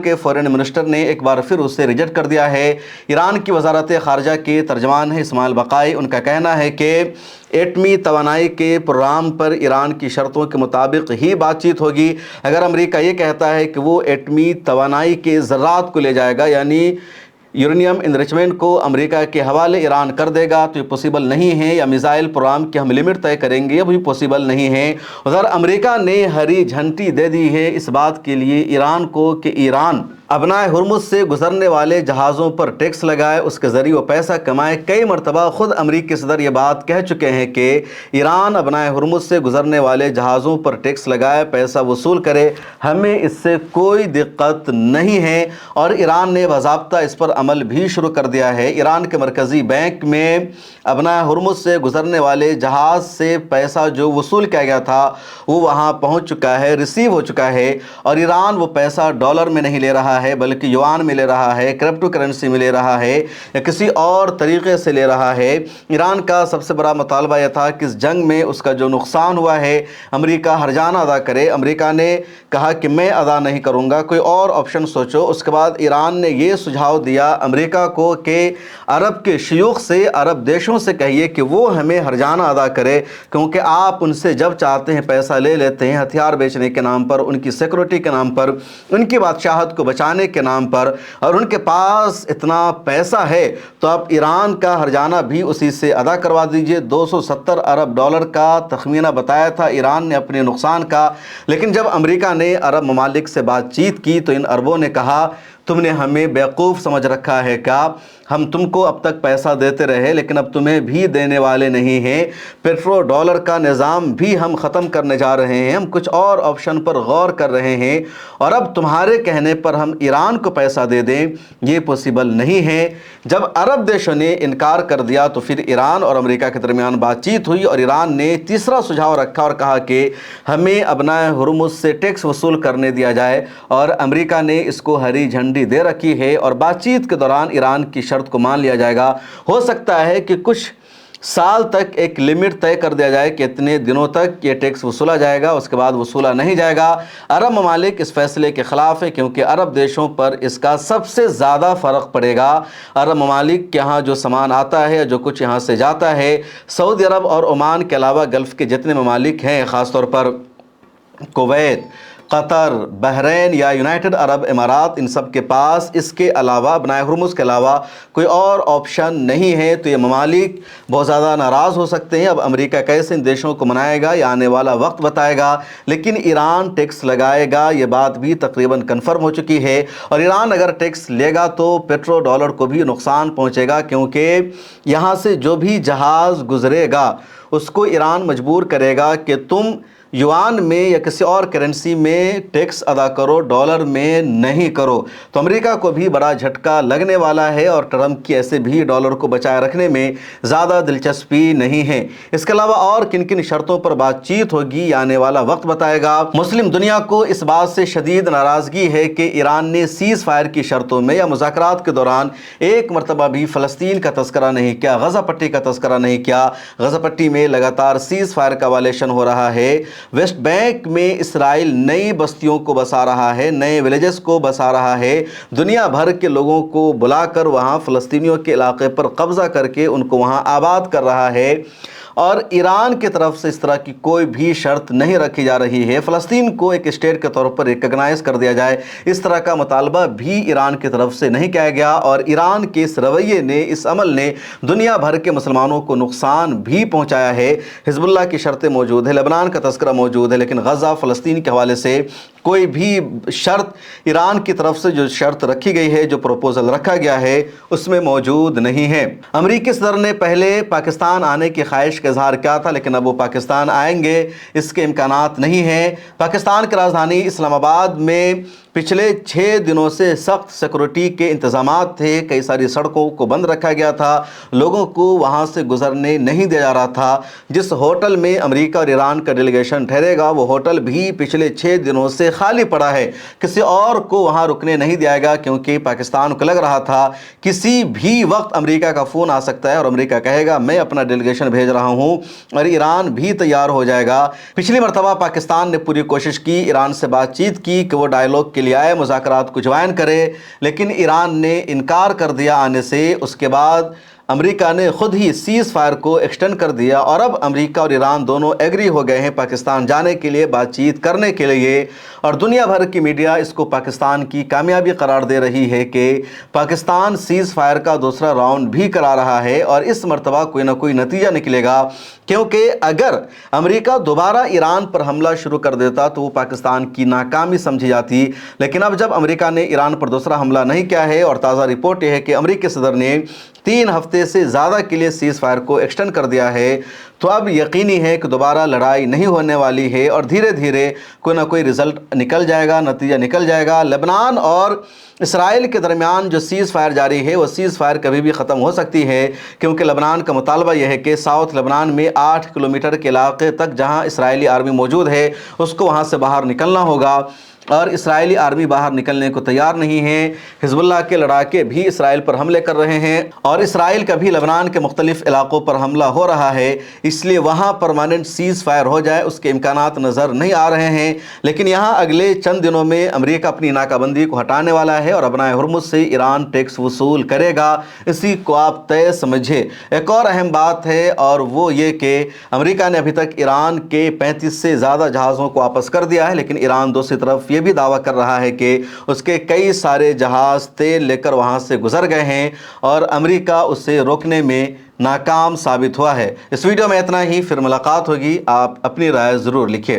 کے فورن منسٹر نے ایک بار پھر اسے ریجیکٹ کر دیا ہے۔ ایران کی وزارت خارجہ کے ترجمان ہیں اسماعیل بقائی، ان کا کہنا ہے کہ ایٹمی توانائی کے پروگرام پر ایران کی شرطوں کے مطابق ہی بات چیت ہوگی۔ اگر امریکہ یہ کہتا ہے کہ وہ ایٹمی توانائی کے ذرات کو لے جائے گا، یعنی یورینیم انریچمنٹ کو امریکہ کے حوالے ایران کر دے گا، تو یہ پوسیبل نہیں ہے، یا میزائل پروگرام کی ہم لمٹ طے کریں گے، یہ بھی پوسیبل نہیں ہے۔ ادھر امریکہ نے ہری جھنڈی دے دی ہے اس بات کے لیے ایران کو کہ ایران ابنائے ہرمز سے گزرنے والے جہازوں پر ٹیکس لگائے، اس کے ذریعے وہ پیسہ کمائے۔ کئی مرتبہ خود امریکی صدر یہ بات کہہ چکے ہیں کہ ایران ابنائے ہرمز سے گزرنے والے جہازوں پر ٹیکس لگائے، پیسہ وصول کرے، ہمیں اس سے کوئی دقت نہیں ہے، اور ایران نے باضابطہ اس پر عمل بھی شروع کر دیا ہے۔ ایران کے مرکزی بینک میں ابنائے ہرمز سے گزرنے والے جہاز سے پیسہ جو وصول کیا گیا تھا وہ وہاں پہنچ چکا ہے، ریسیو ہو چکا ہے، اور ایران وہ پیسہ ڈالر میں نہیں لے رہا ہے بلکہ یوان میں لے رہا ہے، کرپٹو کرنسی میں لے رہا ہے، یا کسی اور طریقے سے لے رہا ہے۔ ایران کا سب سے بڑا مطالبہ یہ تھا کہ اس جنگ میں اس کا جو نقصان ہوا ہے امریکہ ہرجانہ ادا کرے۔ امریکہ نے کہا کہ میں ادا نہیں کروں گا، کوئی اور آپشن سوچو۔ اس کے بعد ایران نے یہ سجھاؤ دیا امریکہ کو کہ عرب کے شیوخ سے، عرب دیشوں سے کہیے کہ وہ ہمیں ہرجانہ ادا کرے، کیونکہ آپ ان سے جب چاہتے ہیں پیسہ لے لیتے ہیں، ہتھیار بیچنے کے نام پر، ان کی سیکورٹی کے نام پر، ان کی بادشاہت کو بچانے کے نام پر، اور ان کے پاس اتنا پیسہ ہے تو آپ ایران کا ہرجانہ بھی اسی سے ادا کروا دیجئے۔ 270 ارب ڈالر کا تخمینہ بتایا تھا ایران نے اپنے نقصان کا، لیکن جب امریکہ نے عرب ممالک سے بات چیت کی تو ان عربوں نے کہا تم نے ہمیں بیوقوف سمجھ رکھا ہے کیا؟ ہم تم کو اب تک پیسہ دیتے رہے لیکن اب تمہیں بھی دینے والے نہیں ہیں، پیٹرو ڈالر کا نظام بھی ہم ختم کرنے جا رہے ہیں، ہم کچھ اور آپشن پر غور کر رہے ہیں، اور اب تمہارے کہنے پر ہم ایران کو پیسہ دے دیں یہ پوسیبل نہیں ہے۔ جب عرب دیشوں نے انکار کر دیا تو پھر ایران اور امریکہ کے درمیان بات چیت ہوئی، اور ایران نے تیسرا سجھاؤ رکھا اور کہا کہ ہمیں ابنائے ہرمز سے ٹیکس وصول کرنے دیا جائے، اور امریکہ نے اس کو ہری جھنڈی دے رکھی ہے، اور بات چیت کے دوران ایران کی شرط کو مان لیا جائے گا۔ ہو سکتا ہے کہ کچھ سال تک ایک لمٹ طے کر دیا جائے کہ اتنے دنوں تک یہ ٹیکس وصولا جائے گا، اس کے بعد وصولا نہیں جائے گا۔ عرب ممالک اس فیصلے کے خلاف ہے کیونکہ عرب دیشوں پر اس کا سب سے زیادہ فرق پڑے گا۔ عرب ممالک کے یہاں جو سامان آتا ہے، جو کچھ یہاں سے جاتا ہے، سعودی عرب اور عمان کے علاوہ گلف کے جتنے ممالک ہیں، خاص طور پر کویت، قطر، بحرین یا یونائٹڈ عرب امارات، ان سب کے پاس اس کے علاوہ ابنائے ہرمز کے علاوہ کوئی اور آپشن نہیں ہے، تو یہ ممالک بہت زیادہ ناراض ہو سکتے ہیں۔ اب امریکہ کیسے ان دیشوں کو منائے گا یہ آنے والا وقت بتائے گا، لیکن ایران ٹیکس لگائے گا یہ بات بھی تقریباً کنفرم ہو چکی ہے، اور ایران اگر ٹیکس لے گا تو پیٹرو ڈالر کو بھی نقصان پہنچے گا، کیونکہ یہاں سے جو بھی جہاز گزرے گا اس کو ایران مجبور کرے گا کہ تم یوان میں یا کسی اور کرنسی میں ٹیکس ادا کرو، ڈالر میں نہیں کرو۔ تو امریکہ کو بھی بڑا جھٹکا لگنے والا ہے، اور ٹرمپ کی ایسے بھی ڈالر کو بچائے رکھنے میں زیادہ دلچسپی نہیں ہے۔ اس کے علاوہ اور کن کن شرطوں پر بات چیت ہوگی یہ آنے والا وقت بتائے گا۔ مسلم دنیا کو اس بات سے شدید ناراضگی ہے کہ ایران نے سیز فائر کی شرطوں میں یا مذاکرات کے دوران ایک مرتبہ بھی فلسطین کا تذکرہ نہیں کیا، غزہ پٹی کا تذکرہ نہیں کیا۔ غزہ پٹی میں لگاتار سیز فائر کا وائلیشن ہو رہا ہے۔ ویسٹ بینک میں اسرائیل نئی بستیوں کو بسا رہا ہے، نئے ولیجز کو بسا رہا ہے، دنیا بھر کے لوگوں کو بلا کر وہاں فلسطینیوں کے علاقے پر قبضہ کر کے ان کو وہاں آباد کر رہا ہے، اور ایران کی طرف سے اس طرح کی کوئی بھی شرط نہیں رکھی جا رہی ہے۔ فلسطین کو ایک اسٹیٹ کے طور پر ریکگنائز کر دیا جائے، اس طرح کا مطالبہ بھی ایران کی طرف سے نہیں کیا گیا، اور ایران کے اس رویے نے، اس عمل نے دنیا بھر کے مسلمانوں کو نقصان بھی پہنچایا ہے۔ حزب اللہ کی شرطیں موجود ہیں، لبنان کا تذکرہ موجود ہے، لیکن غزہ فلسطین کے حوالے سے کوئی بھی شرط ایران کی طرف سے جو شرط رکھی گئی ہے، جو پروپوزل رکھا گیا ہے، اس میں موجود نہیں ہے۔ امریکی صدر نے پہلے پاکستان آنے کی خواہش کا اظہار کیا تھا، لیکن اب وہ پاکستان آئیں گے اس کے امکانات نہیں ہیں۔ پاکستان کی راجدھانی اسلام آباد میں پچھلے 6 دنوں سے سخت سیکورٹی کے انتظامات تھے، کئی ساری سڑکوں کو بند رکھا گیا تھا، لوگوں کو وہاں سے گزرنے نہیں دیا جا رہا تھا۔ جس ہوٹل میں امریکہ اور ایران کا ڈیلیگیشن ٹھہرے گا وہ ہوٹل بھی پچھلے 6 دنوں سے خالی پڑا ہے، کسی اور کو وہاں رکنے نہیں دیا گا، کیونکہ پاکستان کو لگ رہا تھا کسی بھی وقت امریکہ کا فون آ سکتا ہے اور امریکہ کہے گا میں اپنا ڈیلیگیشن بھیج رہا ہوں، اور ایران بھی تیار ہو جائے گا۔ پچھلی مرتبہ پاکستان نے پوری کوشش کی، ایران سے بات چیت کی کہ وہ ڈائیلاگ کے کے لیے آئے، مذاکرات کو جوائن کرے، لیکن ایران نے انکار کر دیا آنے سے۔ اس کے بعد امریکہ نے خود ہی سیز فائر کو ایکسٹینڈ کر دیا، اور اب امریکہ اور ایران دونوں ایگری ہو گئے ہیں پاکستان جانے کے لیے، بات چیت کرنے کے لیے، اور دنیا بھر کی میڈیا اس کو پاکستان کی کامیابی قرار دے رہی ہے کہ پاکستان سیز فائر کا دوسرا راؤنڈ بھی کرا رہا ہے، اور اس مرتبہ کوئی نہ کوئی نتیجہ نکلے گا، کیونکہ اگر امریکہ دوبارہ ایران پر حملہ شروع کر دیتا تو وہ پاکستان کی ناکامی سمجھی جاتی۔ لیکن اب جب امریکہ نے ایران پر دوسرا حملہ نہیں کیا ہے، اور تازہ رپورٹ یہ ہے کہ امریکی صدر نے 3 ہفتے سے زیادہ کے لیے سیز فائر کو ایکسٹینڈ کر دیا ہے، تو اب یقینی ہے کہ دوبارہ لڑائی نہیں ہونے والی ہے، اور دھیرے دھیرے کوئی نہ کوئی رزلٹ نکل جائے گا، نتیجہ نکل جائے گا۔ لبنان اور اسرائیل کے درمیان جو سیز فائر جاری ہے، وہ سیز فائر کبھی بھی ختم ہو سکتی ہے، کیونکہ لبنان کا مطالبہ یہ ہے کہ ساؤتھ لبنان میں 8 کلومیٹر کے علاقے تک جہاں اسرائیلی آرمی موجود ہے، اس کو وہاں سے باہر نکلنا ہوگا، اور اسرائیلی آرمی باہر نکلنے کو تیار نہیں ہے۔ حزب اللہ کے لڑاکے بھی اسرائیل پر حملے کر رہے ہیں، اور اسرائیل کا بھی لبنان کے مختلف علاقوں پر حملہ ہو رہا ہے، اس لیے وہاں پرماننٹ سیز فائر ہو جائے اس کے امکانات نظر نہیں آ رہے ہیں۔ لیکن یہاں اگلے چند دنوں میں امریکہ اپنی ناکہ بندی کو ہٹانے والا ہے، اور ابنائے ہرمز سے ایران ٹیکس وصول کرے گا، اسی کو آپ طے سمجھے۔ ایک اور اہم بات ہے، اور وہ یہ کہ امریکہ نے ابھی تک ایران کے 35 سے زیادہ جہازوں کو واپس کر دیا ہے، لیکن ایران دوسری طرف یہ بھی دعویٰ کر رہا ہے کہ اس کے کئی سارے جہاز تیل لے کر وہاں سے گزر گئے ہیں، اور امریکہ اسے روکنے میں ناکام ثابت ہوا ہے۔ اس ویڈیو میں اتنا ہی، پھر ملاقات ہوگی، آپ اپنی رائے ضرور لکھیں۔